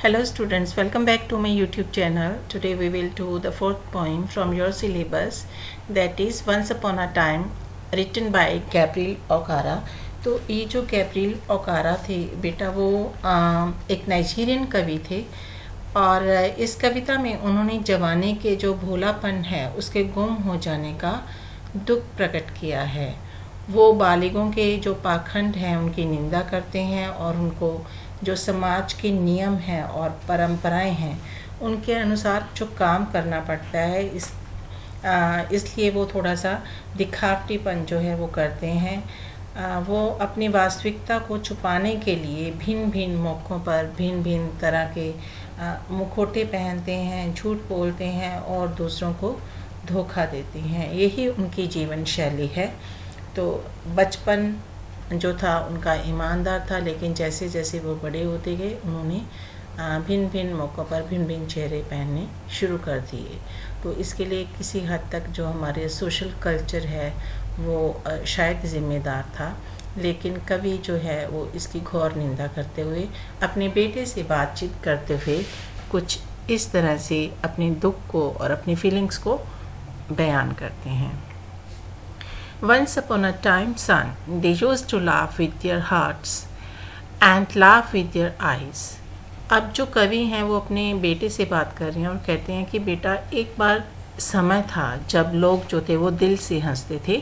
Hello students, welcome back to my YouTube channel. Today we will do the fourth poem from your syllabus, that is Once Upon a Time, written by Gabriel Okara. तो ये जो Gabriel ओकारा थे बेटा वो एक Nigerian कवि थे और इस कविता में उन्होंने जवानी के जो भोलापन है उसके गुम हो जाने का दुख प्रकट किया है। वो बालिगों के जो पाखंड हैं उनकी निंदा करते हैं और उनको जो समाज के नियम हैं और परंपराएं हैं उनके अनुसार जो काम करना पड़ता है इसलिए वो थोड़ा सा दिखावटीपन जो है वो करते हैं। वो अपनी वास्तविकता को छुपाने के लिए भिन्न भिन्न मौक़ों पर भिन्न भिन्न तरह के मुखौटे पहनते हैं, झूठ बोलते हैं और दूसरों को धोखा देते हैं। यही उनकी जीवन शैली है। तो बचपन जो था उनका ईमानदार था, लेकिन जैसे जैसे वो बड़े होते गए उन्होंने भिन्न भिन्न मौक़ों पर भिन्न भिन्न चेहरे पहनने शुरू कर दिए। तो इसके लिए किसी हद तक जो हमारे सोशल कल्चर है वो शायद ज़िम्मेदार था, लेकिन कवि जो है वो इसकी घोर निंदा करते हुए अपने बेटे से बातचीत करते हुए कुछ इस तरह से अपने दुख को और अपनी फीलिंग्स को बयान करते हैं। Once upon a time, son, they used to laugh with their hearts and laugh with their eyes. अब जो कवि हैं वो अपने बेटे से बात कर रहे हैं और कहते हैं कि बेटा एक बार समय था जब लोग जो थे वो दिल से हंसते थे,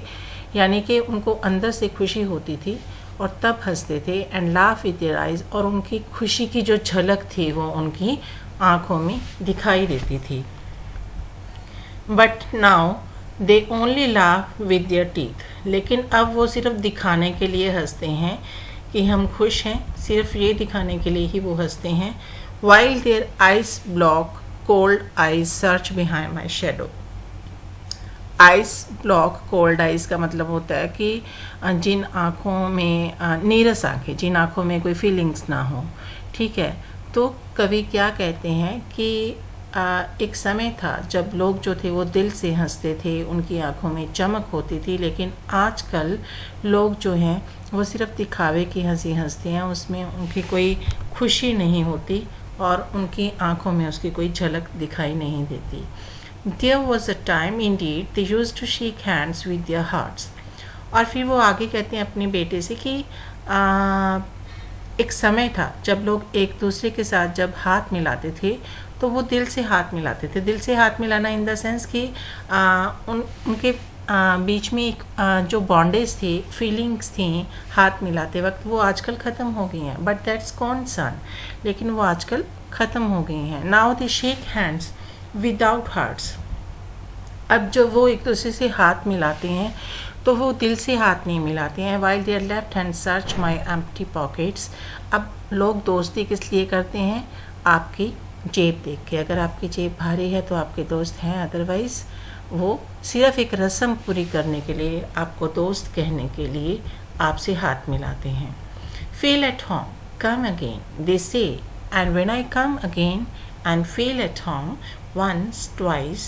यानी कि उनको अंदर से खुशी होती थी और तब हंसते थे। And laugh with their eyes, और उनकी खुशी की जो झलक थी वो उनकी आँखों में दिखाई देती थी। But now they only laugh with their teeth, लेकिन अब वो सिर्फ दिखाने के लिए हंसते हैं कि हम खुश हैं, सिर्फ ये दिखाने के लिए ही वो हंसते हैं। While their eyes block cold eyes search behind my shadow. Eyes block cold eyes का मतलब होता है कि जिन आँखों में नीरस आँखें, जिन आँखों में कोई फीलिंग्स ना हो। ठीक है, तो कवि क्या कहते हैं कि एक समय था जब लोग जो थे वो दिल से हंसते थे, उनकी आंखों में चमक होती थी, लेकिन आजकल लोग जो हैं वो सिर्फ दिखावे की हंसी हंसते हैं, उसमें उनकी कोई खुशी नहीं होती और उनकी आंखों में उसकी कोई झलक दिखाई नहीं देती। There was a time indeed they used to shake hands with their hearts. और फिर वो आगे कहते हैं अपने बेटे से कि एक समय था जब लोग एक दूसरे के साथ जब हाथ मिलाते थे तो वो दिल से हाथ मिलाते थे। दिल से हाथ मिलाना इन द सेंस कि उनके बीच में एक जो बॉन्डेज थी, फीलिंग्स थी हाथ मिलाते वक्त, वो आजकल ख़त्म हो गई हैं। बट दैट्स कॉन्सर्न, लेकिन वो आजकल ख़त्म हो गई हैं। Now they shake hands without hearts. अब जब वो एक दूसरे से हाथ मिलाते हैं तो वो दिल से हाथ नहीं मिलाते हैं। While their left hand search my empty pockets. अब लोग दोस्ती किस लिए करते हैं? आपकी जेब देख के। अगर आपकी जेब भारी है तो आपके दोस्त हैं, अदरवाइज़ वो सिर्फ एक रस्म पूरी करने के लिए, आपको दोस्त कहने के लिए आपसे हाथ मिलाते हैं। Fail at home come again they say, and when I come again and fail at home once twice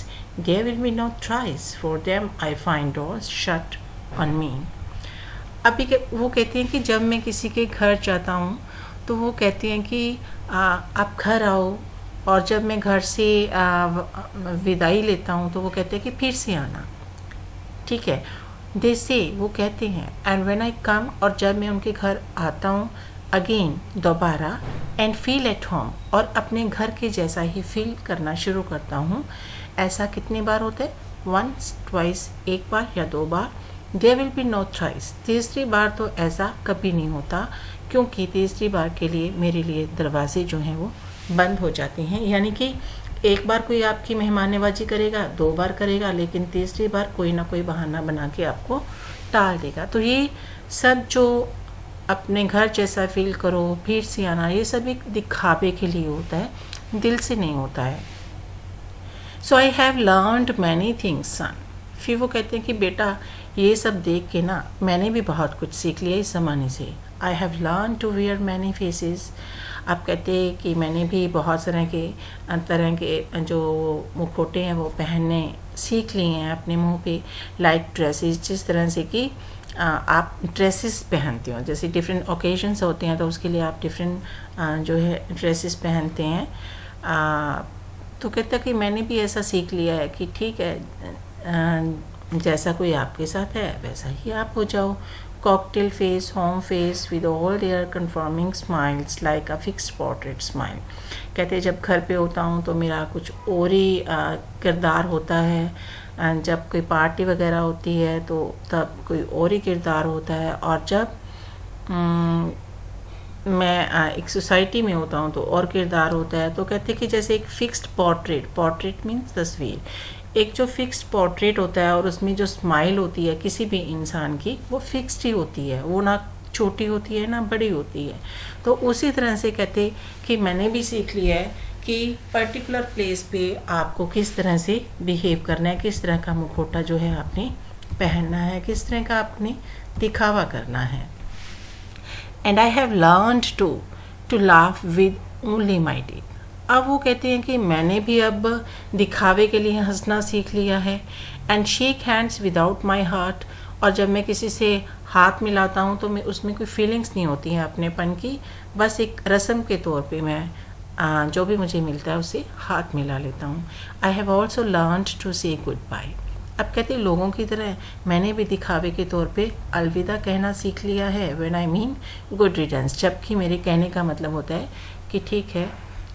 there will be no thrice, for them I find doors shut on me. अभी वो कहते हैं कि जब मैं किसी के घर जाता हूँ तो वो कहते हैं कि आप घर आओ, और जब मैं घर से विदाई लेता हूँ तो वो कहते हैं कि फिर से आना। ठीक है, दे से वो कहते हैं, एंड व्हेन आई कम, और जब मैं उनके घर आता हूँ, अगेन दोबारा, एंड फील एट होम, और अपने घर के जैसा ही फील करना शुरू करता हूँ। ऐसा कितनी बार होता है? वंस ट्वाइस, एक बार या दो बार। There will be no thrice, तीसरी बार तो ऐसा कभी नहीं होता, क्योंकि तीसरी बार के लिए मेरे लिए दरवाजे जो हैं वो बंद हो जाते हैं। यानी कि एक बार कोई आपकी मेहमान नवाजी करेगा, दो बार करेगा, लेकिन तीसरी बार कोई ना कोई बहाना बना के आपको टाल देगा। तो ये सब जो अपने घर जैसा फील करो, फिर से आना, ये सब एक दिखावे के लिए होता है, दिल से नहीं होता है। So I have learned many things son. फिर वो कहते हैं कि बेटा ये सब देख के ना मैंने भी बहुत कुछ सीख लिया इस ज़माने से। I have learn to wear many faces. आप कहते हैं कि मैंने भी बहुत तरह के जो मुखौटे हैं वो पहनने सीख लिए हैं अपने मुंह पे। लाइक ड्रेसेस, जिस तरह से कि आप ड्रेसेस पहनते हो, जैसे डिफरेंट ओकेजन्स होते हैं तो उसके लिए आप डिफरेंट जो है ड्रेसेस पहनते हैं। तो कहता कि मैंने भी ऐसा सीख लिया है कि ठीक है, जैसा कोई आपके साथ है वैसा ही आप हो जाओ। Cocktail face, home face with all their conforming smiles like a fixed portrait smile. कहते जब घर पे होता हूँ तो मेरा कुछ और ही किरदार होता है, जब कोई पार्टी वगैरह होती है तो तब कोई और ही किरदार होता है, और जब मैं एक सोसाइटी में होता हूँ तो और किरदार होता है। तो कहते कि जैसे एक फिक्स्ड पोर्ट्रेट मीन्स तस्वीर, एक जो फिक्स्ड पोर्ट्रेट होता है और उसमें जो स्माइल होती है किसी भी इंसान की वो फिक्स्ड ही होती है, वो ना छोटी होती है ना बड़ी होती है। तो उसी तरह से कहते कि मैंने भी सीख लिया है कि पर्टिकुलर प्लेस पे आपको किस तरह से बिहेव करना है, किस तरह का मुखौटा जो है आपने पहनना है, किस तरह का आपने दिखावा करना है। And I have learned to laugh with only my teeth. अब वो कहते हैं कि मैंने भी अब दिखावे के लिए हंसना सीख लिया है। And shake hands without my heart, और जब मैं किसी से हाथ मिलाता हूँ तो मैं उसमें कोई फीलिंग्स नहीं होती हैं अपनेपन की, बस एक रस्म के तौर पे मैं जो भी मुझे मिलता है उसे हाथ मिला लेता हूँ। I have also learned to say goodbye. अब कहते हैं लोगों की तरह मैंने भी दिखावे के तौर पे अलविदा कहना सीख लिया है, when I mean good returns, जबकि मेरे कहने का मतलब होता है कि ठीक है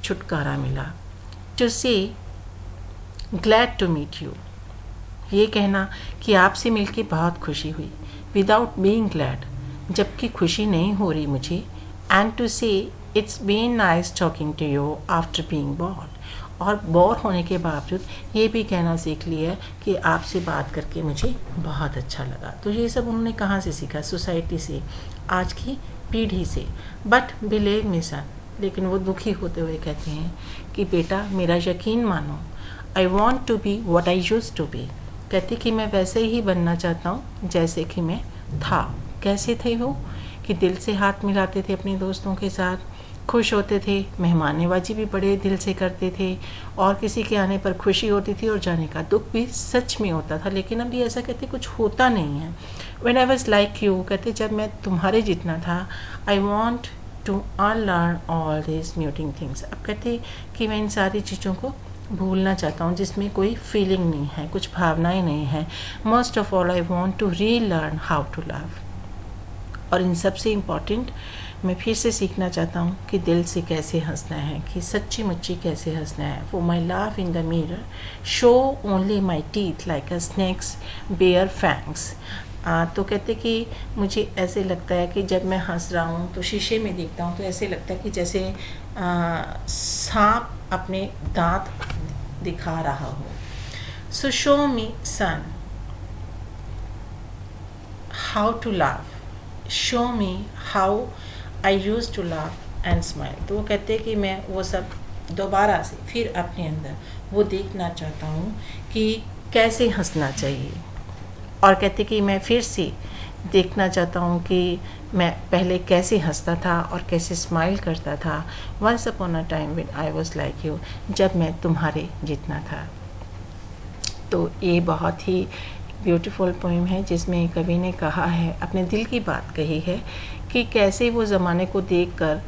छुटकारा मिला। टू से ग्लैड टू मीट यू, ये कहना कि आपसे मिलके बहुत खुशी हुई, विदाउट बीइंग ग्लैड, जबकि खुशी नहीं हो रही मुझे। And to say it's been nice talking to you after being bored, और बोर होने के बावजूद ये भी कहना सीख लिया है कि आपसे बात करके मुझे बहुत अच्छा लगा। तो ये सब उन्होंने कहाँ से सीखा? सोसाइटी से, आज की पीढ़ी से। बट बिलीव मी सन, लेकिन वो दुखी होते हुए कहते हैं कि बेटा मेरा यकीन मानो, I want to be what I used to be. कहते कि मैं वैसे ही बनना चाहता हूँ जैसे कि मैं था। कैसे थे वो? कि दिल से हाथ मिलाते थे अपने दोस्तों के साथ, खुश होते थे, मेहमान नवाजी भी बड़े दिल से करते थे, और किसी के आने पर खुशी होती थी और जाने का दुख भी सच में होता था। लेकिन अभी ऐसा कहते कुछ होता नहीं है। When I was like you, कहते जब मैं तुम्हारे जितना था, I want to unlearn all this muting things. अब कहते कि मैं इन सारी चीज़ों को भूलना चाहता हूँ जिसमें कोई फीलिंग नहीं है, कुछ भावनाएं नहीं हैं। Most of all I want to relearn how to love. और इन सबसे इम्पॉर्टेंट मैं फिर से सीखना चाहता हूँ कि दिल से कैसे हंसना है, कि सच्ची मुच्ची कैसे हंसना है। For my laugh in the mirror show only my teeth like a snake's bare fangs. तो कहते कि मुझे ऐसे लगता है कि जब मैं हंस रहा हूँ तो शीशे में देखता हूँ तो ऐसे लगता है कि जैसे सांप अपने दांत दिखा रहा हो। So show me son how to laugh, show me how I used to laugh and smile. तो वो कहते हैं कि मैं वो सब दोबारा से फिर अपने अंदर वो देखना चाहता हूँ कि कैसे हंसना चाहिए, और कहते कि मैं फिर से देखना चाहता हूँ कि मैं पहले कैसे हंसता था और कैसे स्माइल करता था। Once upon a time when I was like you, जब मैं तुम्हारे जितना था। तो ये बहुत ही ब्यूटीफुल पोइम है जिसमें कवि ने कहा है, अपने दिल की बात कही है कि कैसे वो ज़माने को देखकर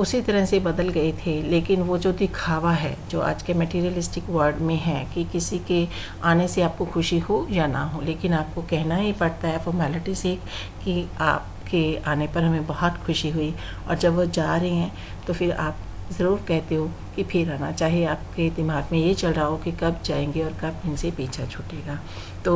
उसी तरह से बदल गए थे। लेकिन वो जो दिखावा है जो आज के मटेरियलिस्टिक वर्ल्ड में है कि किसी के आने से आपको खुशी हो या ना हो, लेकिन आपको कहना ही पड़ता है फॉर्मेलिटी से कि आपके आने पर हमें बहुत खुशी हुई, और जब वो जा रहे हैं तो फिर आप ज़रूर कहते हो कि फिर आना, चाहे आपके दिमाग में ये चल रहा हो कि कब जाएंगे और कब इनसे पीछा छूटेगा। तो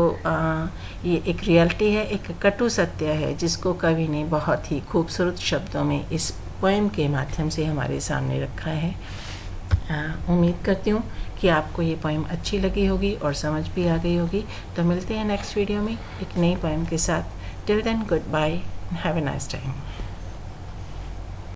ये एक रियलिटी है, एक कटु सत्य है जिसको कवि ने बहुत ही खूबसूरत शब्दों में इस पोएम के माध्यम से हमारे सामने रखा है। उम्मीद करती हूँ कि आपको ये पोएम अच्छी लगी होगी और समझ भी आ गई होगी। तो मिलते हैं नेक्स्ट वीडियो में एक नई पोएम के साथ। Till then goodbye, have a nice time.